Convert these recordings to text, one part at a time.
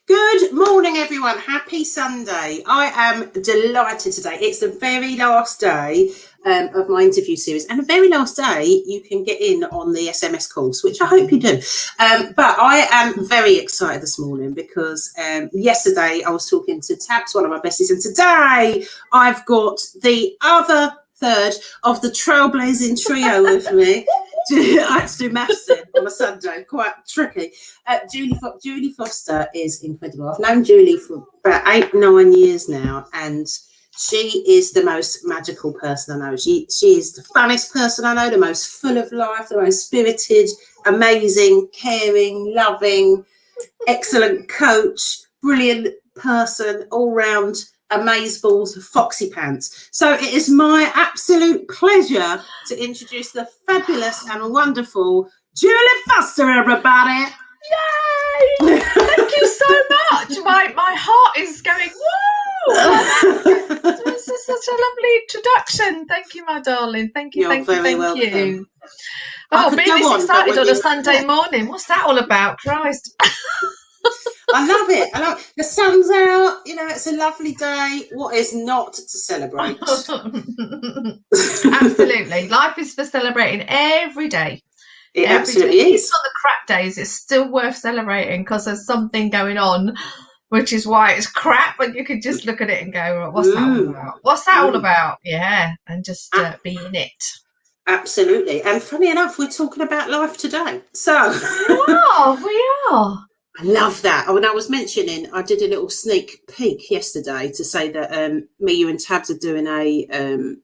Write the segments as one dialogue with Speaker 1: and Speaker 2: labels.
Speaker 1: Good morning, everyone. Happy Sunday. I am delighted today. It's the very last day of my interview series, and the very last day you can get in on the SMS course, which I hope you do. But I am very excited this morning because yesterday I was talking to Tabs, one of my besties, and today I've got the other third of the trailblazing trio with me. I had to do maths on a Sunday, quite tricky. Julie Foster is incredible. I've known Julie for about 8-9 years now, and she is the most magical person I know. She is the funniest person I know, the most full of life, the most spirited, amazing, caring, loving, excellent coach, brilliant person, all round amazeballs, foxy pants. So it is my absolute pleasure to introduce the fabulous and wonderful Julie Foster, everybody.
Speaker 2: Yay! Thank you so much. My heart is going, whoa! This is such a lovely introduction. Thank you, my darling. Thank you, thank you. Oh, being this excited on a Sunday morning. What's that all about? Christ.
Speaker 1: I love it. The sun's out, it's a lovely day. What is not to celebrate?
Speaker 2: Absolutely. Life is for celebrating every day.
Speaker 1: It absolutely is.
Speaker 2: Even on the crap days, it's still worth celebrating because there's something going on, which is why it's crap, and you can just look at it and go, what's that all about? What's that all about? Yeah, and just be in it.
Speaker 1: Absolutely. And funny enough, we're talking about life today. So
Speaker 2: we are.
Speaker 1: I love that. When I was mentioning, I did a little sneak peek yesterday to say that me, you and Tabs are doing a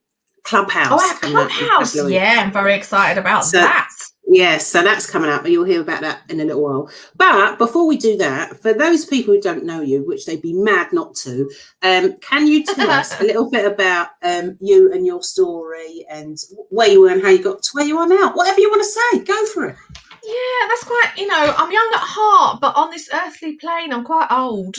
Speaker 1: Clubhouse.
Speaker 2: Oh, our Clubhouse. Yeah, I'm very excited about that.
Speaker 1: Yes, so that's coming up. You'll hear about that in a little while. But before we do that, for those people who don't know you, which they'd be mad not to, can you tell us a little bit about you and your story and where you were and how you got to where you are now? Whatever you want to say, go for it.
Speaker 2: Yeah, that's quite, I'm young at heart, but on this earthly plane, I'm quite old.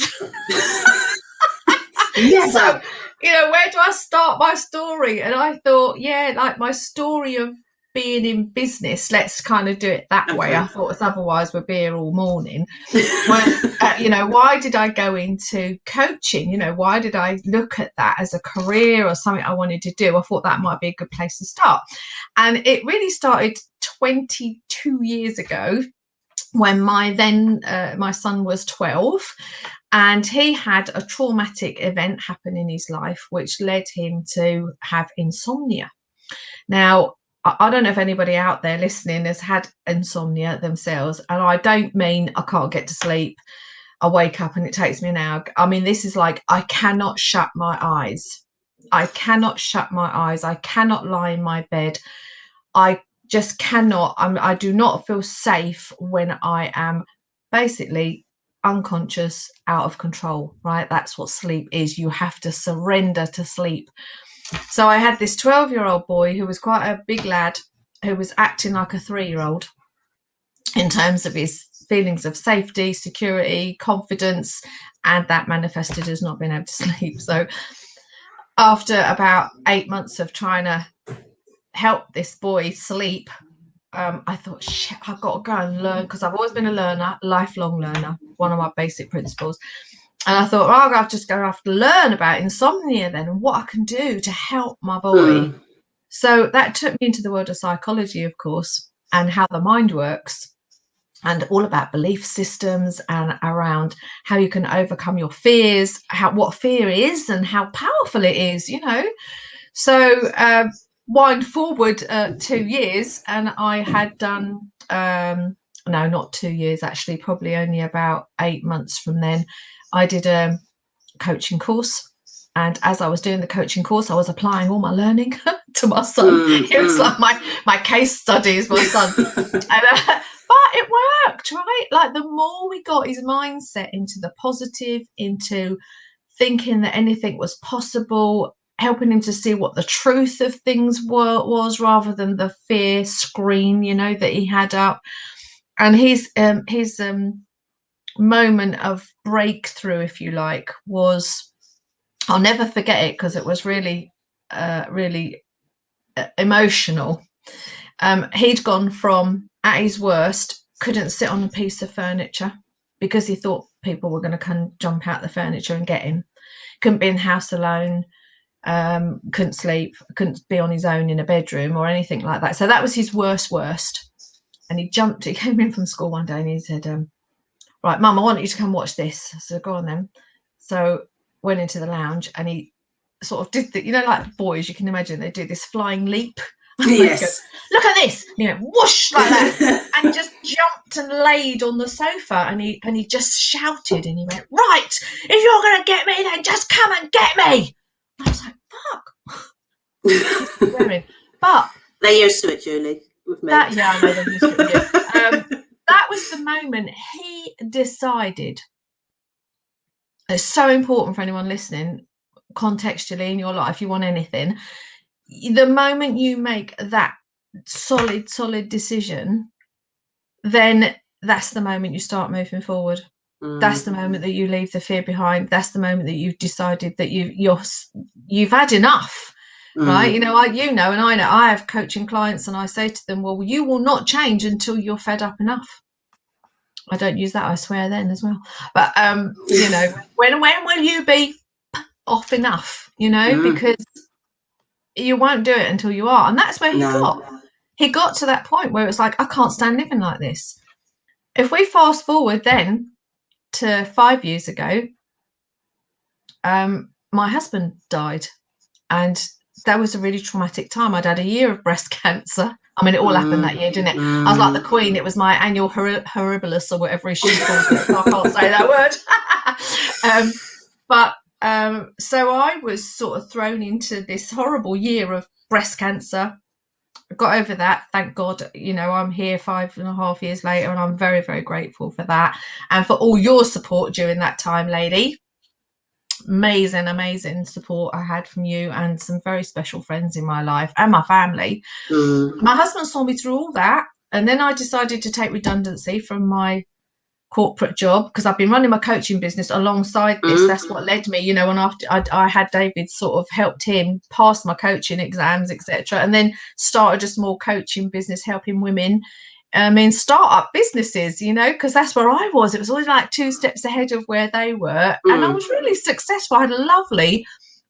Speaker 1: Yeah.
Speaker 2: So, where do I start my story? And I thought, like my story of being in business, let's kind of do it that way. I thought, otherwise we'll be here all morning. Why did I go into coaching? Why did I look at that as a career or something I wanted to do? I thought that might be a good place to start. And it really started 22 years ago when my son was 12, and he had a traumatic event happen in his life which led him to have insomnia. Now, I don't know if anybody out there listening has had insomnia themselves, and I don't mean I can't get to sleep. I wake up and it takes me an hour. I mean, this is like I cannot shut my eyes. I cannot shut my eyes. I cannot lie in my bed. I just cannot. I do not feel safe when I am basically unconscious, out of control, right? That's what sleep is. You have to surrender to sleep. So I had this 12-year-old boy who was quite a big lad, who was acting like a 3-year-old in terms of his feelings of safety, security, confidence, and that manifested as not being able to sleep. So after about 8 months of trying to help this boy sleep, I thought, shit, I've got to go and learn, because I've always been a learner, lifelong learner, one of my basic principles. And I thought, I'm just going to have to learn about insomnia then, and what I can do to help my boy. So that took me into the world of psychology, of course, and how the mind works, and all about belief systems and around how you can overcome your fears, what fear is and how powerful it is, So wind forward 2 years, and I had done, no, not 2 years, actually, probably only about 8 months from then, I did a coaching course. And as I was doing the coaching course, I was applying all my learning to my son. It was like my case studies, my son. But it worked, right? Like the more we got his mindset into the positive, into thinking that anything was possible, helping him to see what the truth of things was rather than the fear screen, that he had up. And his moment of breakthrough, if you like, was, I'll never forget it because it was really, really emotional. He'd gone from, at his worst, couldn't sit on a piece of furniture because he thought people were going to come jump out the furniture and get him. Couldn't be in the house alone. Couldn't sleep. Couldn't be on his own in a bedroom or anything like that. So that was his worst. And he came in from school one day and he said, right, Mum, I want you to come watch this. So go on then. So went into the lounge and he sort of did the, like boys, you can imagine, they do this flying leap.
Speaker 1: Yes.
Speaker 2: Look at this, whoosh like that, and just jumped and laid on the sofa, and he just shouted and he went, right, if you're gonna get me, then just come and get me. And I was like, fuck. But
Speaker 1: they're used to it, Julie, with me.
Speaker 2: I know they're used to it. That was the moment he decided. It's so important for anyone listening, contextually in your life, you want anything, the moment you make that solid decision, then that's the moment you start moving forward. That's the moment that you leave the fear behind. That's the moment that you've decided that you've had enough, right? And I know I have coaching clients and I say to them, well, you will not change until you're fed up enough. I don't use that, I swear then as well. But when will you be off enough, because you won't do it until you are. And that's where he got to that point where it's like, I can't stand living like this. If we fast forward then to 5 years ago, my husband died, and that was a really traumatic time. I'd had a year of breast cancer. I mean, it all happened that year, didn't it? I was like the Queen. It was my annual horribilis or whatever she calls it. So I can't say that word. So I was sort of thrown into this horrible year of breast cancer. I got over that, thank God. I'm here 5.5 years later, and I'm very, very grateful for that, and for all your support during that time, lady. Amazing support I had from you and some very special friends in my life and my family. My husband saw me through all that, and then I decided to take redundancy from my corporate job because I've been running my coaching business alongside this. That's what led me, and after I had David sort of helped him pass my coaching exams, etc., and then started a small coaching business helping women in startup businesses, because that's where I was. It was always like 2 steps ahead of where they were, and I was really successful. I had a lovely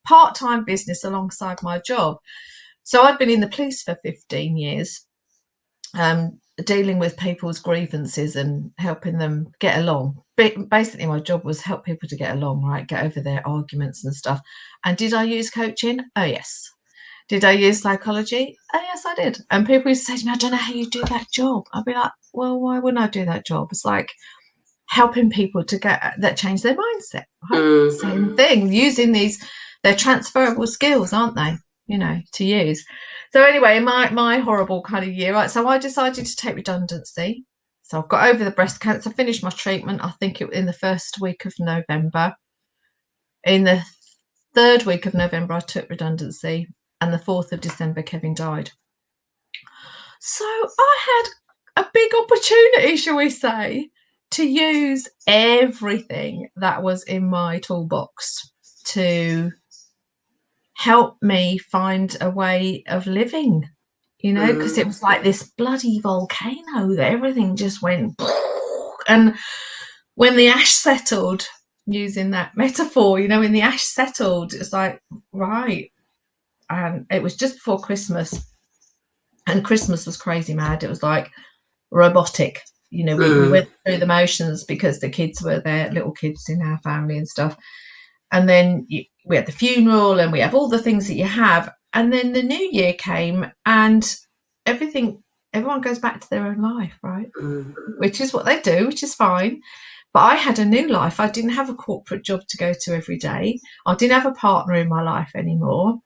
Speaker 2: part-time business alongside my job. So I'd been in the police for 15 years, dealing with people's grievances and helping them get along. Basically, my job was help people to get along, right? Get over their arguments and stuff. And did I use coaching? Oh, yes. Did I use psychology? Oh, yes, I did. And people used to say to me, I don't know how you do that job. I'd be like, well, why wouldn't I do that job? It's like helping people to change their mindset, right? Same thing, using they're transferable skills, aren't they? To use. So anyway, my horrible kind of year, right? So I decided to take redundancy. So I've got over the breast cancer, finished my treatment, I think in the first week of November. In the 3rd week of November, I took redundancy, and the 4th of December, Kevin died. So I had a big opportunity, shall we say, to use everything that was in my toolbox to help me find a way of living, because it was like this bloody volcano that everything just went. And when the ash settled, using that metaphor, when the ash settled, it's like, right. And it was just before Christmas, and Christmas was crazy mad. It was like robotic. We went through the motions because the kids were there, little kids in our family and stuff. And then we had the funeral, and we have all the things that you have. And then the new year came, and everyone goes back to their own life, right? Which is what they do, which is fine. But I had a new life. I didn't have a corporate job to go to every day. I didn't have a partner in my life anymore.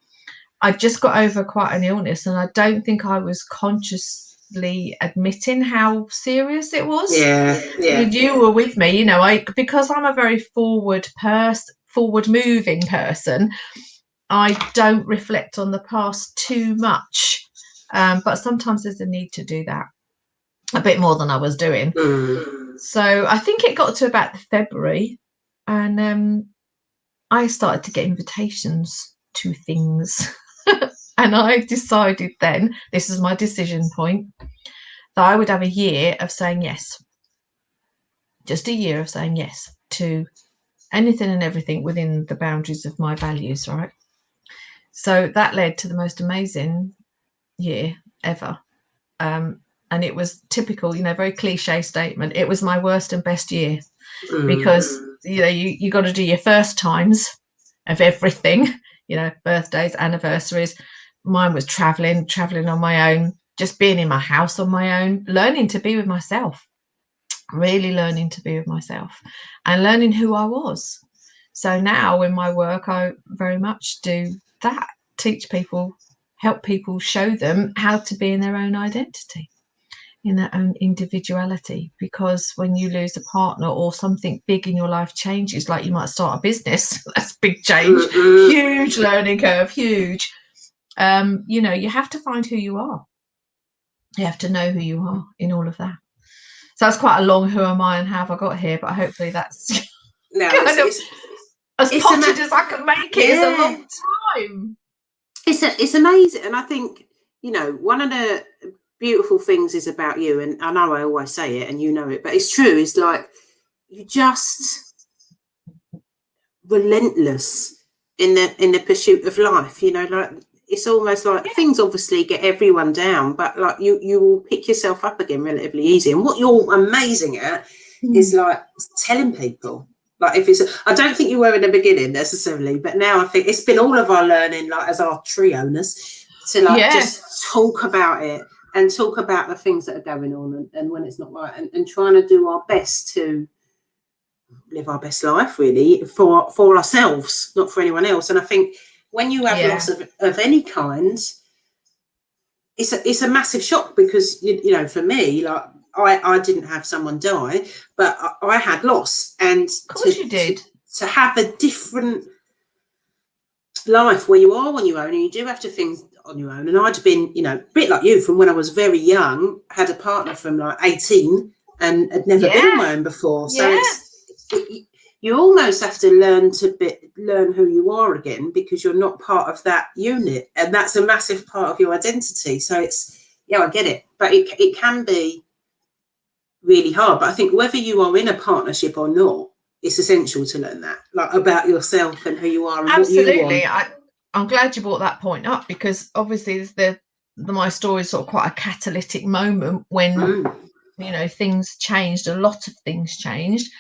Speaker 2: I just got over quite an illness, and I don't think I was consciously admitting how serious it was.
Speaker 1: Yeah.
Speaker 2: You were with me, because I'm a very forward-moving person. I don't reflect on the past too much, but sometimes there's a need to do that a bit more than I was doing. So I think it got to about February, and I started to get invitations to things. And I decided then, this is my decision point, that I would have a year of saying yes. Just a year of saying yes. to anything and everything within the boundaries of my values, right? So that led to the most amazing year ever. And it was typical, very cliche statement. It was my worst and best year because, you got to do your first times of everything, birthdays, anniversaries. Mine was traveling on my own, just being in my house on my own, learning to be with myself, really learning to be with myself and learning who I was. So now in my work, I very much do that, teach people, help people, show them how to be in their own identity, in their own individuality. Because when you lose a partner or something big in your life changes, like you might start a business, that's a big change, huge learning curve, huge. You have to find who you are. You have to know who you are in all of that. So that's quite a long who am I and how have I got here, but hopefully that's as potted as I can make it. It's a long time.
Speaker 1: It's amazing. And I think, one of the beautiful things is about you, and I know I always say it and you know it, but it's true, is like you're just relentless in the pursuit of life, like it's almost like things obviously get everyone down, but like you will pick yourself up again relatively easy. And what you're amazing at is like telling people, like I don't think you were in the beginning necessarily, but now I think it's been all of our learning, like as our tree owners, to just talk about it and talk about the things that are going on and when it's not right, and trying to do our best to live our best life, really, for ourselves, not for anyone else. And I think when you have loss of any kind, it's a massive shock, because for me, like I didn't have someone die, but I had loss, and
Speaker 2: of course you did.
Speaker 1: To have a different life where you are on your own and you do have to things on your own. And I'd been, a bit like you, from when I was very young, had a partner from like 18 and had never been on my own before. So you almost have to learn who you are again, because you're not part of that unit, and that's a massive part of your identity. So I get it, but it can be really hard. But I think whether you are in a partnership or not, it's essential to learn that, like, about yourself and who you are and
Speaker 2: absolutely.
Speaker 1: what you want.
Speaker 2: I'm glad you brought that point up, because obviously my story is sort of quite a catalytic moment when things changed. A lot of things changed.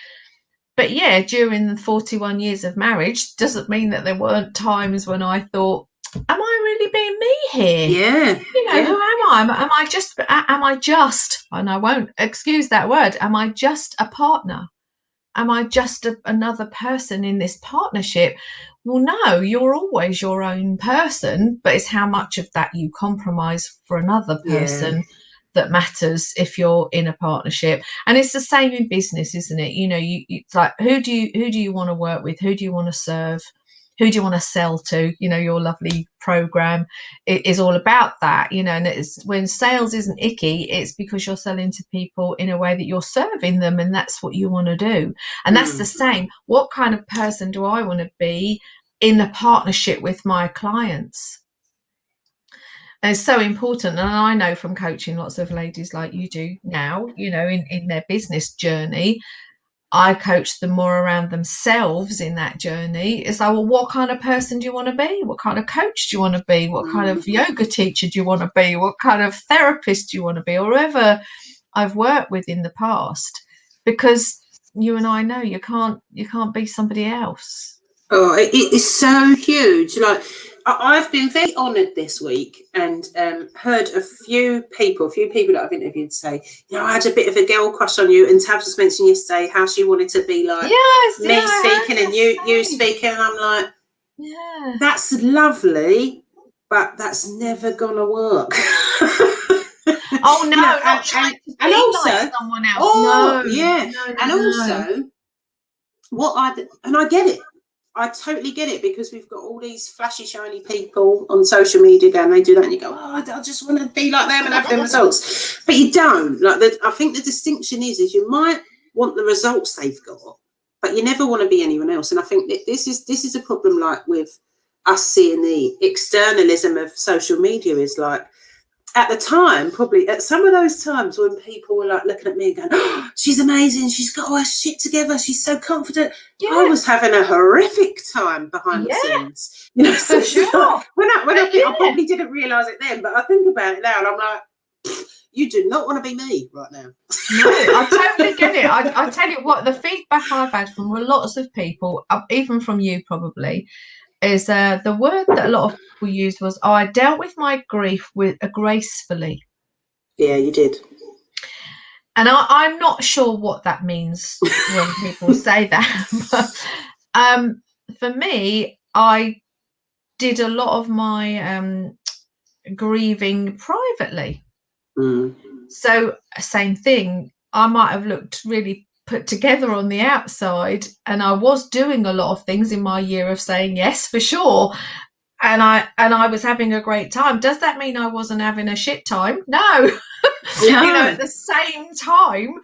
Speaker 2: But during the 41 years of marriage, doesn't mean that there weren't times when I thought, am I really being me here? Who am I? Am I just, and I won't excuse that word, am I just a partner? Am I just another person in this partnership? Well, no, you're always your own person, but it's how much of that you compromise for another person that matters if you're in a partnership. And it's the same in business, isn't it? It's like, who do you want to work with? Who do you want to serve? Who do you want to sell to? Your lovely program is all about that, and it's when sales isn't icky, it's because you're selling to people in a way that you're serving them, and that's what you want to do. And that's the same. What kind of person do I want to be in a partnership with my clients? And it's so important. And I know from coaching lots of ladies like you do now, in their business journey, I coach them more around themselves in that journey. It's like, well, what kind of person do you want to be? What kind of coach do you want to be? What kind of yoga teacher do you want to be? What kind of therapist do you want to be? Or whoever I've worked with in the past, because you and I know you can't be somebody else.
Speaker 1: Oh, it is so huge. Like, I've been very honoured this week, and heard a few people that I've interviewed say, I had a bit of a girl crush on you, and Tabs just mentioned yesterday how she wanted to be like me speaking and you speaking, and I'm like, that's lovely, but that's never gonna work.
Speaker 2: Oh no, not trying to be like someone else.
Speaker 1: I get it. I totally get it, because we've got all these flashy, shiny people on social media and they do that, and you go, I just want to be like them and have them results. But you don't. I think the distinction is you might want the results they've got, but you never want to be anyone else. And I think that this is a problem, like with us seeing the externalism of social media, is like, at the time, probably at some of those times when people were like looking at me and going, oh, she's amazing, she's got all her shit together, she's so confident.
Speaker 2: Yeah.
Speaker 1: I was having a horrific time behind the scenes. You know,
Speaker 2: for sure.
Speaker 1: I probably didn't realise it then, but I think about it now and I'm like, you do not want to be me right now.
Speaker 2: No, I totally get it. I tell you what, the feedback I've had from lots of people, even from you probably, is the word that a lot of people used was, oh, I dealt with my grief gracefully.
Speaker 1: Yeah, you did.
Speaker 2: And I'm not sure what that means when people say that. But for me, I did a lot of my grieving privately. So same thing, I might have looked really put together on the outside, and I was doing a lot of things in my year of saying yes for sure, and I was having a great time. Does that mean I wasn't having a shit time? No. You know, at the same time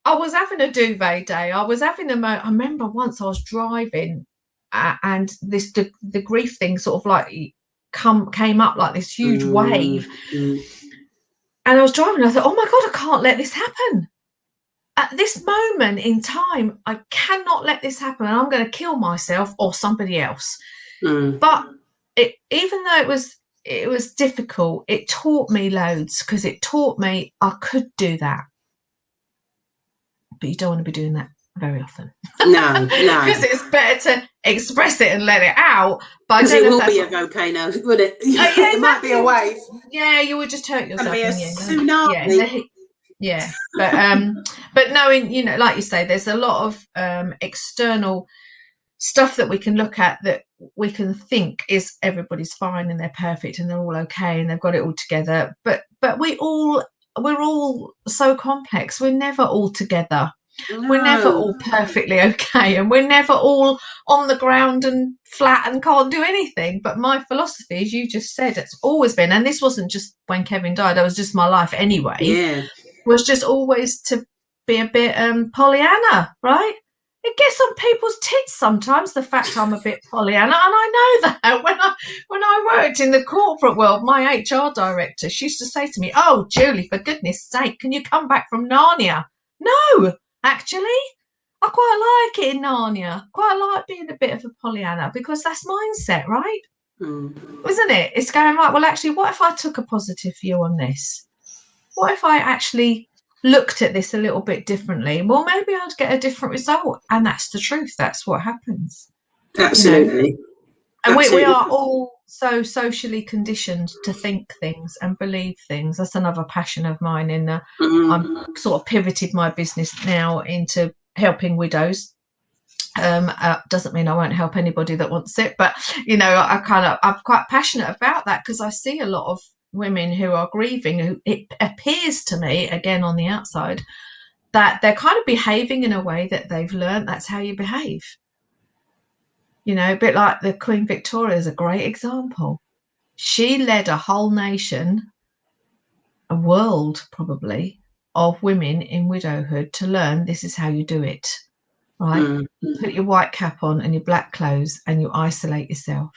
Speaker 2: I was having a duvet day. I was having I remember once I was driving and the grief thing sort of like came up like this huge wave. And I was driving and I thought, oh my God, I can't let this happen. At this moment in time, I cannot let this happen. And I'm going to kill myself or somebody else. But even though it was difficult, it taught me loads, because it taught me I could do that. But you don't want to be doing that very often.
Speaker 1: No.
Speaker 2: Because it's better to express it and let it out. But
Speaker 1: because it will be a volcano, would it?
Speaker 2: Yeah,
Speaker 1: it might be a wave.
Speaker 2: Yeah, you would just hurt yourself.
Speaker 1: It'll be a tsunami.
Speaker 2: Yeah. But knowing, you know, like you say, there's a lot of external stuff that we can look at that we can think is everybody's fine and they're perfect and they're all okay and they've got it all together. But we're all so complex. We're never all together. No. We're never all perfectly okay, and we're never all on the ground and flat and can't do anything. But my philosophy, as you just said, it's always been, and this wasn't just when Kevin died, that was just my life anyway, was just always to be a bit Pollyanna, right? It gets on people's tits sometimes, the fact I'm a bit Pollyanna, and I know that. When I worked in the corporate world, my HR director, she used to say to me, oh, Julie, for goodness sake, can you come back from Narnia? No, actually, I quite like it in Narnia. Quite like being a bit of a Pollyanna, because that's mindset, right? Isn't it? It's going, right, well, actually, what if I took a positive view on this? What if I actually looked at this a little bit differently? Well, maybe I'd get a different result. And that's the truth. That's what happens.
Speaker 1: Absolutely.
Speaker 2: You know? And we are all so socially conditioned to think things and believe things. That's another passion of mine. I'm sort of pivoted my business now into helping widows. Doesn't mean I won't help anybody that wants it, but you know, I'm quite passionate about that, because I see a lot of women who are grieving, who it appears to me, again on the outside, that they're kind of behaving in a way that they've learned that's how you behave. You know, a bit like the Queen Victoria is a great example. She led a whole nation, a world probably, of women in widowhood to learn this is how you do it, right? You put your white cap on and your black clothes and you isolate yourself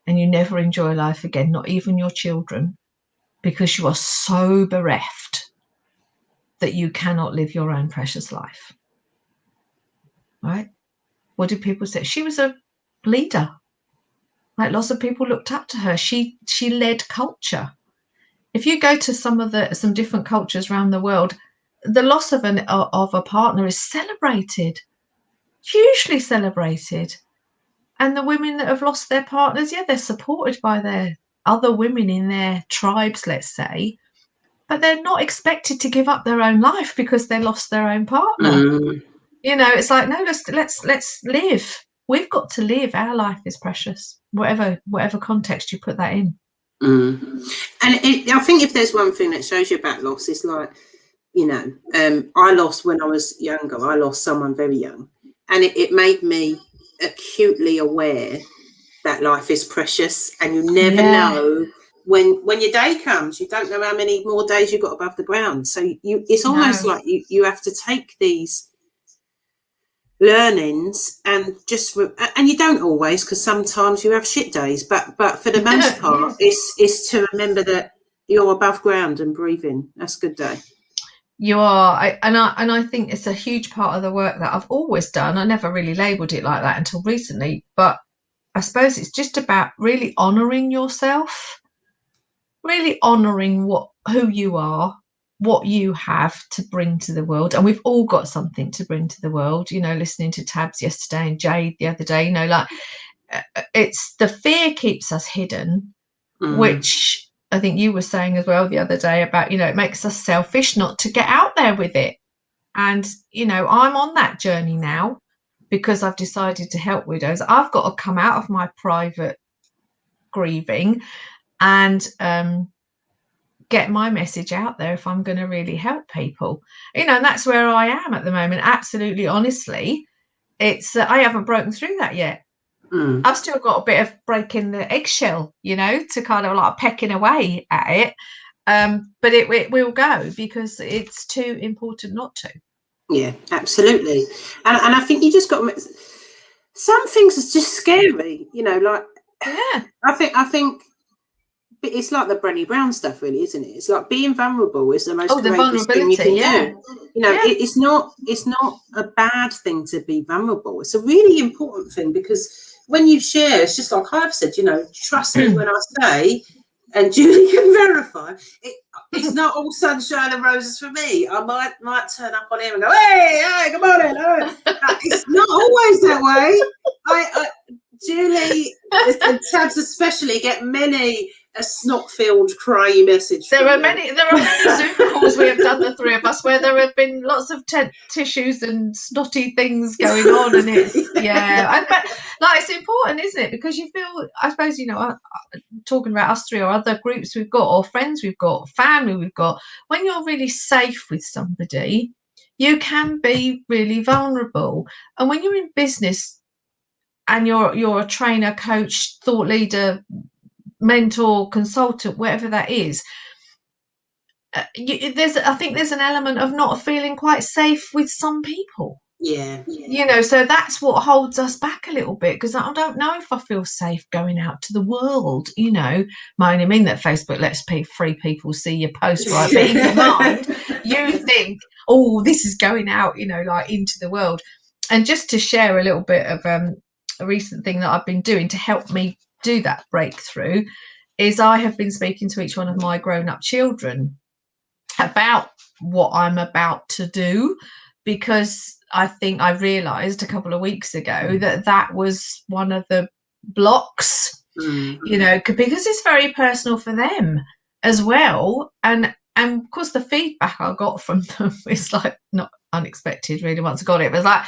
Speaker 2: and you never enjoy life again, not even your children, because you are so bereft that you cannot live your own precious life, right? What did people say? She was a leader. Like, lots of people looked up to her. She led culture. If you go to some different cultures around the world, the loss of a partner is celebrated, hugely celebrated. And the women that have lost their partners, they're supported by their other women in their tribes, let's say, but they're not expected to give up their own life because they lost their own partner. You know, it's like, no, let's live. We've got to live. Our life is precious, whatever context you put that in.
Speaker 1: And I think if there's one thing that shows you about loss, it's like, you know, I lost when I was younger. I lost someone very young, and it made me acutely aware that life is precious, and you never know when your day comes. You don't know how many more days you've got above the ground. So it's almost like you have to take these learnings and you don't always, because sometimes you have shit days, but for the most part, it's to remember that you're above ground and breathing. That's a good day.
Speaker 2: You are, and I think it's a huge part of the work that I've always done. I never really labelled it like that until recently, but I suppose it's just about really honouring yourself, really honouring who you are, what you have to bring to the world. And we've all got something to bring to the world. You know, listening to Tabs yesterday and Jade the other day, you know, like it's the fear keeps us hidden, which I think you were saying as well the other day about, you know, it makes us selfish not to get out there with it. And, you know, I'm on that journey now because I've decided to help widows. I've got to come out of my private grieving and get my message out there if I'm going to really help people. You know, and that's where I am at the moment. Absolutely, honestly, it's I haven't broken through that yet. I've still got a bit of breaking the eggshell, you know, to kind of like pecking away at it. But it will go because it's too important not to.
Speaker 1: Yeah, absolutely. And I think you just got some things are just scary, you know, like I think it's like the Brené Brown stuff, really, isn't it? It's like being vulnerable is the most courageous thing you can do. You know, it's not a bad thing to be vulnerable. It's a really important thing because when you share, it's just like I've said, you know, trust me when I say, and Julie can verify, it's not all sunshine and roses for me. I might turn up on him and go, hey, good morning. It's not always that way. Julie and Tabs especially get many a snot-filled, cryy message.
Speaker 2: There are many Zoom calls we have done, the three of us, where there have been lots of tissues and snotty things going on, and it's but like it's important, isn't it? Because you feel, I suppose, you know, talking about us three or other groups we've got, or friends we've got, family we've got, when you're really safe with somebody, you can be really vulnerable. And when you're in business and you're a trainer, coach, thought leader, mentor, consultant, whatever that is, I think there's an element of not feeling quite safe with some people.
Speaker 1: Yeah.
Speaker 2: You know, so that's what holds us back a little bit, because I don't know if I feel safe going out to the world, you know. I mean that Facebook lets free people see your post, right? But in your mind, you think, oh, this is going out, you know, like into the world. And just to share a little bit of a recent thing that I've been doing to help me do that breakthrough is I have been speaking to each one of my grown-up children about what I'm about to do, because I think I realised a couple of weeks ago that was one of the blocks, you know, because it's very personal for them as well. And of course, the feedback I got from them is like not unexpected, really, once I got it. It was like,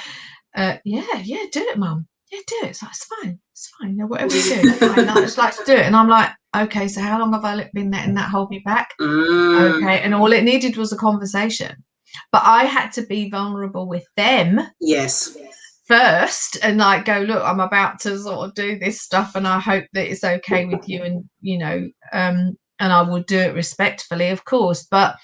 Speaker 2: yeah, do it, Mum. Yeah, do it. It's like, it's fine. No, whatever you do, it's fine. I just like to do it. And I'm like, okay, so how long have I been letting that hold me back? Okay, and all it needed was a conversation. But I had to be vulnerable with them.
Speaker 1: Yes.
Speaker 2: First, and like go, look, I'm about to sort of do this stuff, and I hope that it's okay with you, and you know, and I will do it respectfully, of course. But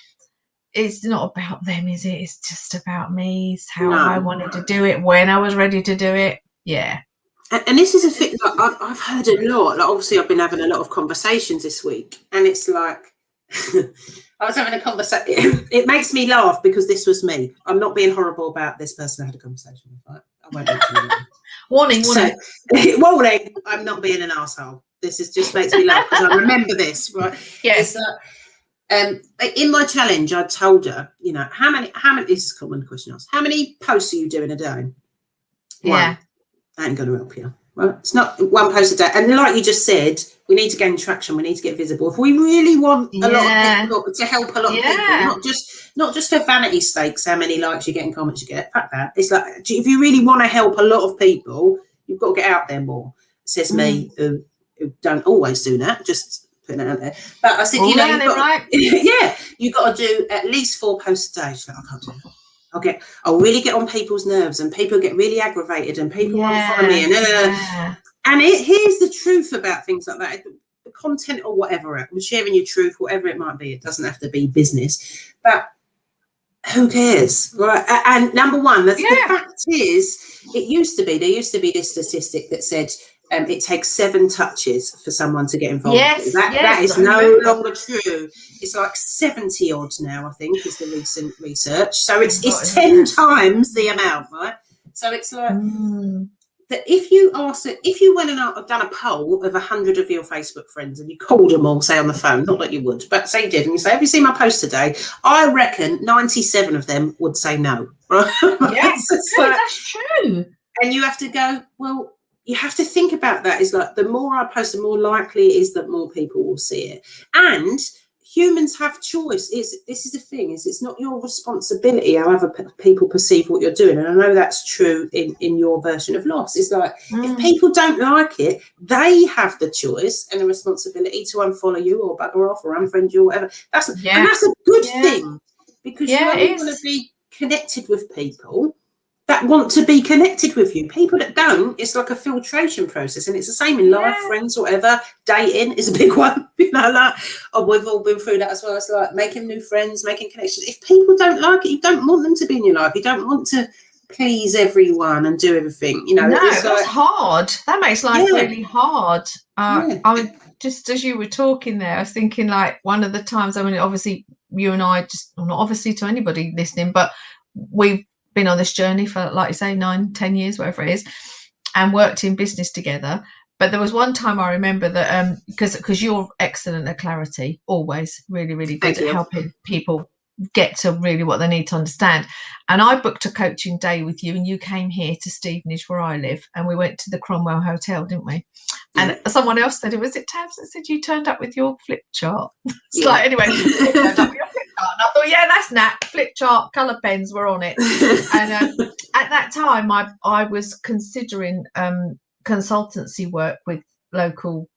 Speaker 2: it's not about them, is it? It's just about me. It's how I wanted to do it when I was ready to do it. Yeah.
Speaker 1: And this is a thing that I've heard a lot. Like, obviously, I've been having a lot of conversations this week, and it's like I was having a conversation. It makes me laugh because this was me. I'm not being horrible about this person I had a conversation with. Right? I won't mention them.
Speaker 2: Warning.
Speaker 1: Warning. I'm not being an asshole. This just makes me laugh because I remember this. Right?
Speaker 2: Yes.
Speaker 1: In my challenge, I told her, you know, how many. This is a common question asked. How many posts are you doing a day?
Speaker 2: Yeah.
Speaker 1: That ain't going to help you. Well, it's not one post a day. And like you just said, we need to gain traction. We need to get visible. If we really want a lot of people to help a lot of people, not just for vanity's sakes, how many likes you get and comments you get. Fuck that. It's like, if you really want to help a lot of people, you've got to get out there more. Says me, who don't always do that. Just putting it out there. But I said, you know, you've got to do at least 4 posts a day. She's like, I can't do that. I'll really get on people's nerves, and people get really aggravated, and people want to follow me. And here's the truth about things like that. The content or whatever, sharing your truth, whatever it might be, it doesn't have to be business. But who cares, right? And number one, the fact is, there used to be this statistic that said it takes 7 touches for someone to get involved.
Speaker 2: Yes,
Speaker 1: That is
Speaker 2: I
Speaker 1: no
Speaker 2: remember.
Speaker 1: longer true. It's like 70 odd now, I think, is the recent research. So it's
Speaker 2: Right,
Speaker 1: 10 times the amount, right? So it's like that if you went and done a poll of 100 of your Facebook friends and you called them all, say on the phone, not that you would, but say you did, and you say, have you seen my post today? I reckon 97 of them would say no. Right?
Speaker 2: Yes, that's true.
Speaker 1: And you have to go, well, you have to think about that. It's like the more I post, the more likely it is that more people will see it. And humans have choice. This is the thing, is it's not your responsibility how other people perceive what you're doing. And I know that's true in your version of Lost. It's like, if people don't like it, they have the choice and the responsibility to unfollow you or bugger off or unfriend you or whatever. And that's a good thing, because you only want to be connected with people that want to be connected with you. People that don't, it's like a filtration process, and it's the same in life, friends, whatever. Dating is a big one, we've all been through that as well. It's like making new friends, making connections. If people don't like it, you don't want them to be in your life. You don't want to please everyone and do everything. No,
Speaker 2: that's hard. That makes life really hard. I mean, just as you were talking there, I was thinking, like, one of the times, I mean, obviously you and I, not obviously to anybody listening, but we've been on this journey for, like you say, 9-10 years, whatever it is, and worked in business together. But there was one time I remember that because you're excellent at clarity, always really, really good at helping people get to really what they need to understand. And I booked a coaching day with you, and you came here to Stevenage, where I live, and we went to the Cromwell Hotel, didn't we? And someone else said, was it Tabs that said you turned up with your flip chart? It's like, anyway, you turned up with your flip chart. And I thought, that's Nat, flip chart, colour pens were on it. And at that time, I was considering consultancy work with local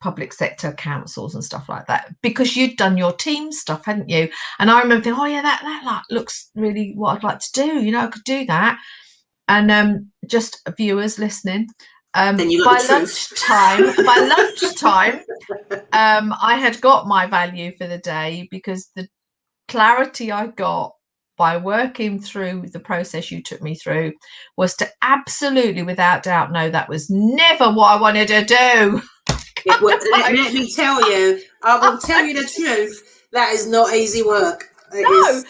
Speaker 2: public sector councils and stuff like that, because you'd done your team stuff, hadn't you? And I remember thinking, that looks really what I'd like to do. I could do that. And just viewers listening, by lunchtime, I had got my value for the day, because the clarity I got by working through the process you took me through was to absolutely, without doubt, know that was never what I wanted to do.
Speaker 1: Let me tell you, I will tell you the truth, that is not easy work.
Speaker 2: But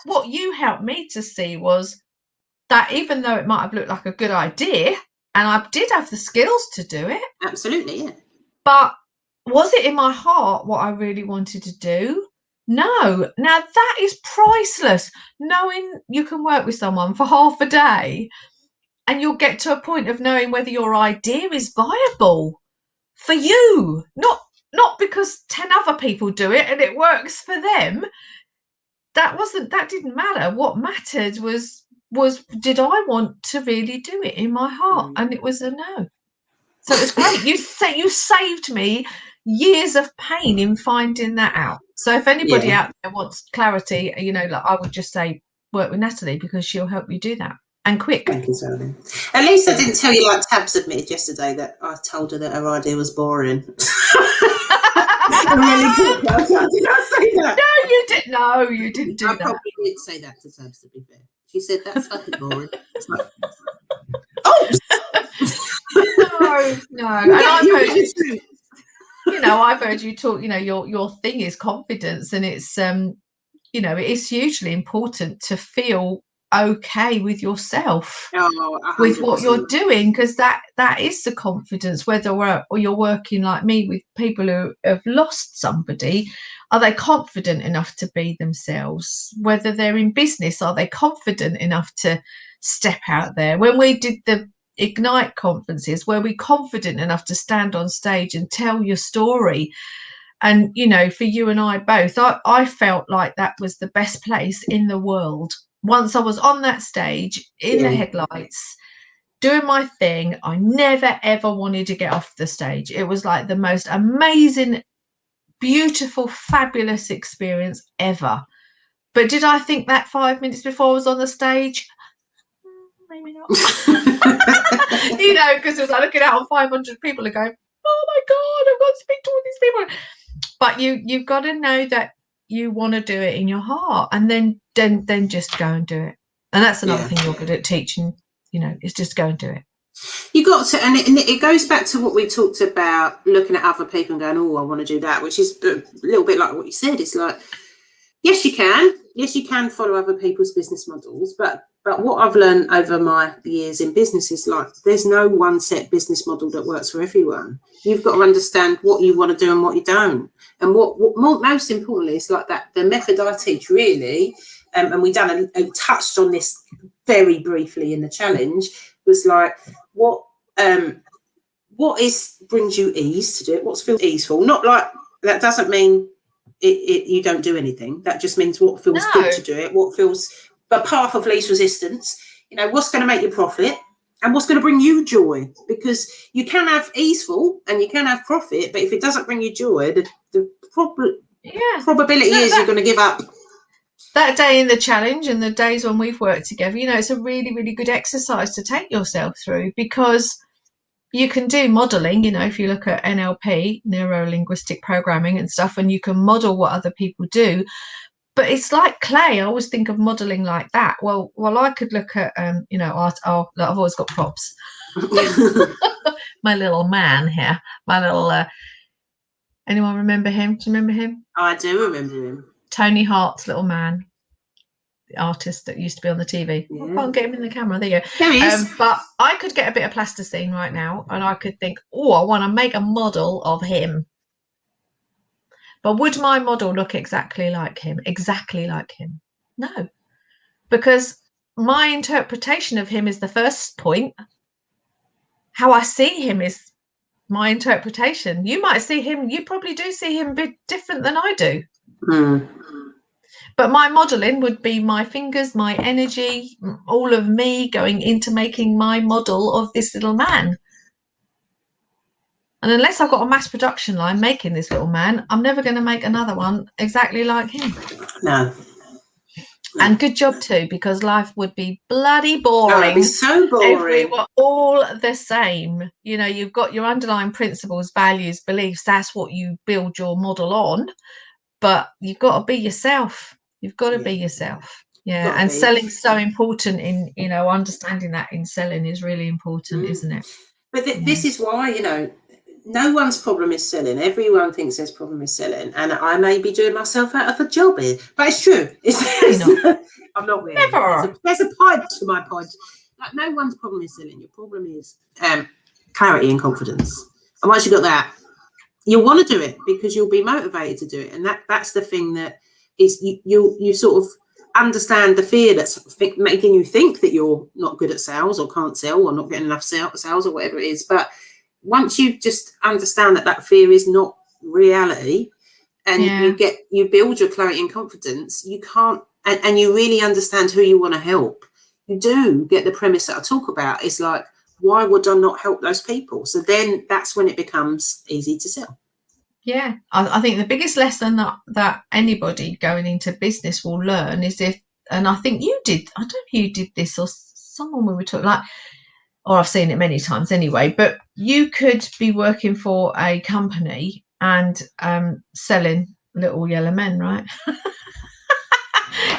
Speaker 2: what you helped me to see was that even though it might have looked like a good idea, and I did have the skills to do it.
Speaker 1: Absolutely, yeah.
Speaker 2: But was it in my heart what I really wanted to do? No. Now that is priceless. Knowing you can work with someone for half a day and you'll get to a point of knowing whether your idea is viable for you, not because 10 other people do it and it works for them. That didn't matter. What mattered was did I want to really do it in my heart? And it was a no. So it was great. You saved me years of pain in finding that out. So if anybody out there wants clarity, I would just say work with Natalie, because she'll help you do that, and quick.
Speaker 1: Thank you, Sally. At least I didn't tell you, like Tabs admitted yesterday, that I told her that her idea was boring. Really good. Did I say that?
Speaker 2: No, you didn't. No, you didn't do that.
Speaker 1: I probably did say that to Tabs, to be fair. She said that's fucking boring. No. And I've heard you talk. Your thing is confidence, and it's it is hugely important to feel okay with yourself, with what you're doing, because that is the confidence. Whether you're working like me with people who have lost somebody, are they confident enough to be themselves? Whether they're in business, are they confident enough to step out there? When we did the Ignite conferences, were we confident enough to stand on stage and tell your story? And for you and I both, I felt like that was the best place in the world. Once I was on that stage in the headlights doing my thing, I never ever wanted to get off the stage. It was like the most amazing, beautiful, fabulous experience ever. But did I think that 5 minutes before I was on the stage? Maybe not. Because it was like looking out on 500 people and going, oh my God, I've got to speak to all these people. But you've got to know that you want to do it in your heart, and then just go and do it. And that's another thing you're good at teaching, is just go and do it. You got to, and it goes back to what we talked about, looking at other people and going, oh, I want to do that, which is a little bit like what you said. It's like, yes, you can follow other people's business models, but what I've learned over my years in business is like, there's no one set business model that works for everyone. You've got to understand what you want to do and what you don't. And what most importantly is like that, the method I teach really, and we touched on this very briefly in the challenge, was like, what brings you ease to do it? What feels easeful? Not like, that doesn't mean you don't do anything. That just means what feels good to do it, what feels the path of least resistance. You know, what's going to make you profit and what's going to bring you joy, because you can have easeful and you can have profit, but if it doesn't bring you joy, the probability is you're going to give up.
Speaker 2: That day in the challenge and the days when we've worked together, you know, it's a really, really good exercise to take yourself through, because you can do modeling, you know, if you look at NLP, neuro-linguistic programming and stuff, and you can model what other people do. But it's like clay. I always think of modeling like that. Well, I could look at, you know, art. Oh, I've always got props. My little man here. My little. Anyone remember him? Do you remember him?
Speaker 1: I do remember him.
Speaker 2: Tony Hart's little man, the artist that used to be on the TV. Yeah. I can't get him in the camera. There you go.
Speaker 1: There he is.
Speaker 2: But I could get a bit of plasticine right now, and I could think, oh, I want to make a model of him. But would my model look exactly like him? Exactly like him? No, because my interpretation of him is the first point. How I see him is my interpretation. You might see him, you probably do see him a bit different than I do.
Speaker 1: Mm.
Speaker 2: But my modeling would be my fingers, my energy, all of me going into making my model of this little man. And unless I've got a mass production line making this little man, I'm never going to make another one exactly like him.
Speaker 1: No.
Speaker 2: And good job too, because life would be bloody boring.
Speaker 1: Oh, it'd be so boring.
Speaker 2: If we were all the same. You know, you've got your underlying principles, values, beliefs. That's what you build your model on. But you've got to be yourself. You've got to be yourself. Yeah. And selling's so important in, you know, understanding that in selling is really important, isn't it?
Speaker 1: But this is why, you know, no one's problem is selling. Everyone thinks their problem is selling, and I may be doing myself out of a job here, but it's true. I'm not really.
Speaker 2: Never.
Speaker 1: There's a point to my point. Like, no one's problem is selling. Your problem is clarity and confidence. And once you've got that, you'll want to do it because you'll be motivated to do it. And that's the thing that is you sort of understand the fear that's making you think that you're not good at sales or can't sell or not getting enough sales or whatever it is. But once you just understand that fear is not reality, and you build your clarity and confidence, you can't, and you really understand who you want to help. You do get the premise that I talk about. It's like, why would I not help those people? So then that's when it becomes easy to sell.
Speaker 2: Yeah, I think the biggest lesson that anybody going into business will learn is and I think you did, I don't know if you did this or someone we were talking like, or I've seen it many times anyway, but you could be working for a company and selling little yellow men, right?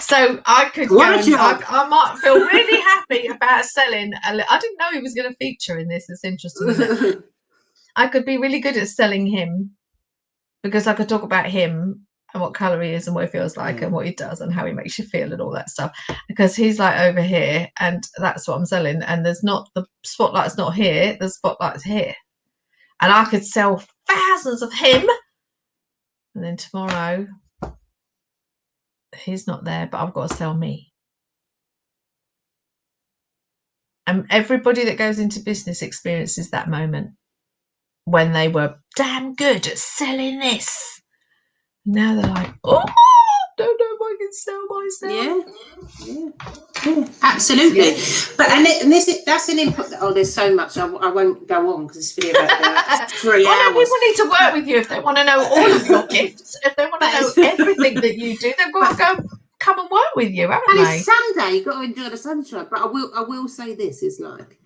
Speaker 2: So I could go I might feel really happy about selling. I didn't know he was going to feature in this. It's interesting, isn't it? I could be really good at selling him because I could talk about him and what colour he is and what he feels like and what he does and how he makes you feel and all that stuff, because he's like over here and that's what I'm selling, and there's not, the spotlight's not here, the spotlight's here, and I could sell thousands of him, and then tomorrow he's not there, but I've got to sell me. And everybody that goes into business experiences that moment when they were damn good at selling this. Now they're like, oh, don't know if I can sell myself.
Speaker 1: Yeah, absolutely. But that's an input. There's so much. I won't go on because this video about 3 hours.
Speaker 2: People need to work with you if they want to know all of your gifts. If they want to know everything that you do, they've got to come and work with you, haven't they?
Speaker 1: And it's Sunday. You've got to enjoy the sunshine. But I will say this: is like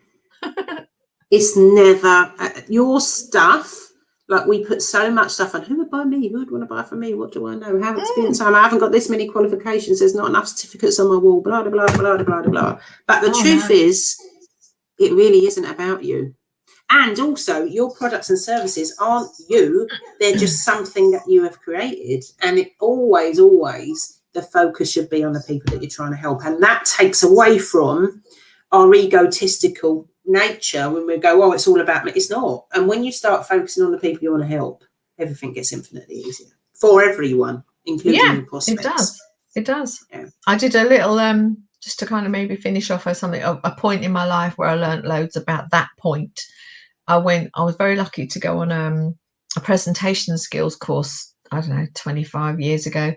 Speaker 1: it's never your stuff. Like, we put so much stuff on, who would buy me? Who would want to buy from me? What do I know? How experienced I am? I haven't got this many qualifications. There's not enough certificates on my wall, blah, blah, blah, blah, blah, blah, blah. But the truth is It really isn't about you. And also, your products and services aren't you. They're just something that you have created. And it always, the focus should be on the people that you're trying to help. And that takes away from our egotistical nature when we go, oh, it's all about me. It's not. And when you start focusing on the people you want to help, everything gets infinitely easier for everyone, including your prospects.
Speaker 2: It does.
Speaker 1: Yeah.
Speaker 2: I did a little, just to kind of maybe finish off as something, a point in my life where I learned loads about that point. I was very lucky to go on a presentation skills course, I don't know, 25 years ago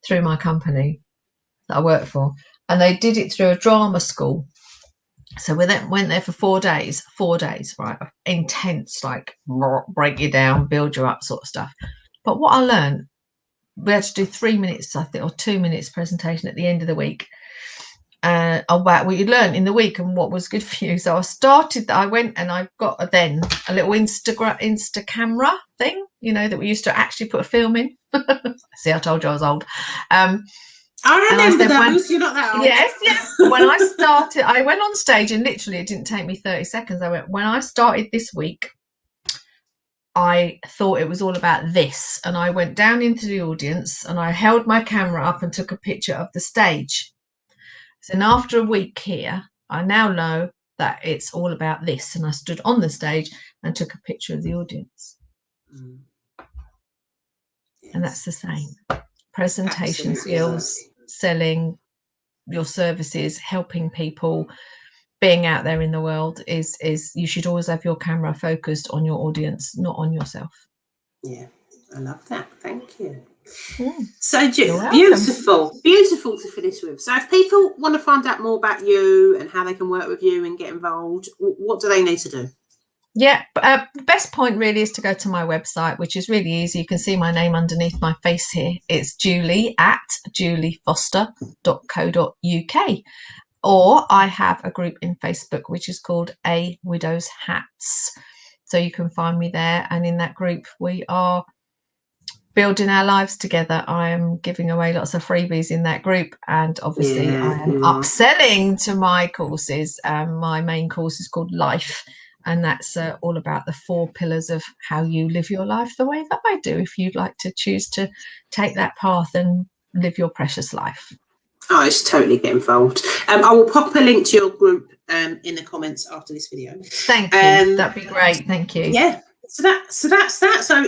Speaker 2: through my company that I work for. And they did it through a drama school. So we then went there for 4 days, right? Intense, like break you down, build you up sort of stuff. But what I learned, we had to do 3 minutes, I think, or 2 minutes presentation at the end of the week. About what you learned in the week and what was good for you. So I went and I got then a little Insta camera thing, that we used to actually put a film in. See, I told you I was old.
Speaker 1: I remember those. You're not that old.
Speaker 2: Yes. When I started, I went on stage and literally it didn't take me 30 seconds. When I started this week, I thought it was all about this. And I went down into the audience and I held my camera up and took a picture of the stage. So after a week here, I now know that it's all about this. And I stood on the stage and took a picture of the audience. Yes. And that's the same. Presentation skills, selling your services, helping people, being out there in the world is you should always have your camera focused on your audience, not on yourself.
Speaker 1: Yeah, I love that. Thank you.
Speaker 2: So
Speaker 1: beautiful to finish with. So if people want to find out more about you and how they can work with you and get involved, what do they need to do?
Speaker 2: Yeah, the best point really is to go to my website, which is really easy. You can see my name underneath my face here. It's julie@juliefoster.co.uk. Or I have a group in Facebook which is called A Widow's Hats. So you can find me there, and in that group we are building our lives together. I am giving away lots of freebies in that group, and obviously I am upselling to my courses. My main course is called Life, and that's all about the 4 pillars of how you live your life the way that I do, if you'd like to choose to take that path and live your precious life.
Speaker 1: Oh, it's totally get involved. I will pop a link to your group in the comments after this video.
Speaker 2: Thank you. That'd be great. Thank you.
Speaker 1: Yeah. So that's that. So,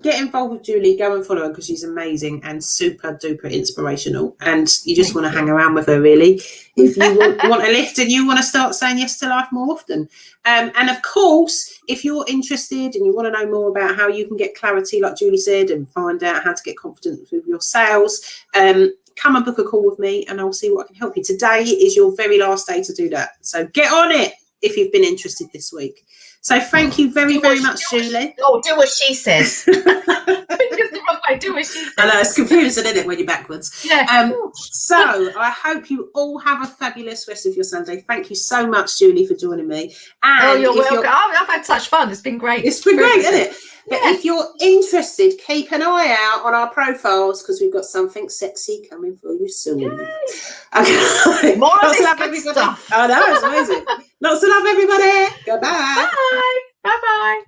Speaker 1: get involved with Julie, go and follow her because she's amazing and super duper inspirational. And you just want to hang around with her, really. If you want a lift and you want to start saying yes to life more often. And of course, if you're interested and you want to know more about how you can get clarity, like Julie said, and find out how to get confidence with your sales, come and book a call with me and I'll see what I can help you. Today is your very last day to do that. So get on it if you've been interested this week. So thank you very much, Julie.
Speaker 2: Do what she says. Do what she says.
Speaker 1: I know, it's confusing, isn't it, when you're backwards?
Speaker 2: Yeah.
Speaker 1: So I hope you all have a fabulous rest of your Sunday. Thank you so much, Julie, for joining me. And
Speaker 2: you're welcome. I've had such fun. It's been great.
Speaker 1: It's been great, isn't it? But if you're interested, keep an eye out on our profiles because we've got something sexy coming for you soon.
Speaker 2: Yay.
Speaker 1: Okay.
Speaker 2: More of this good stuff.
Speaker 1: I know, it's amazing. Lots of love, everybody. Goodbye.
Speaker 2: Bye. Bye-bye.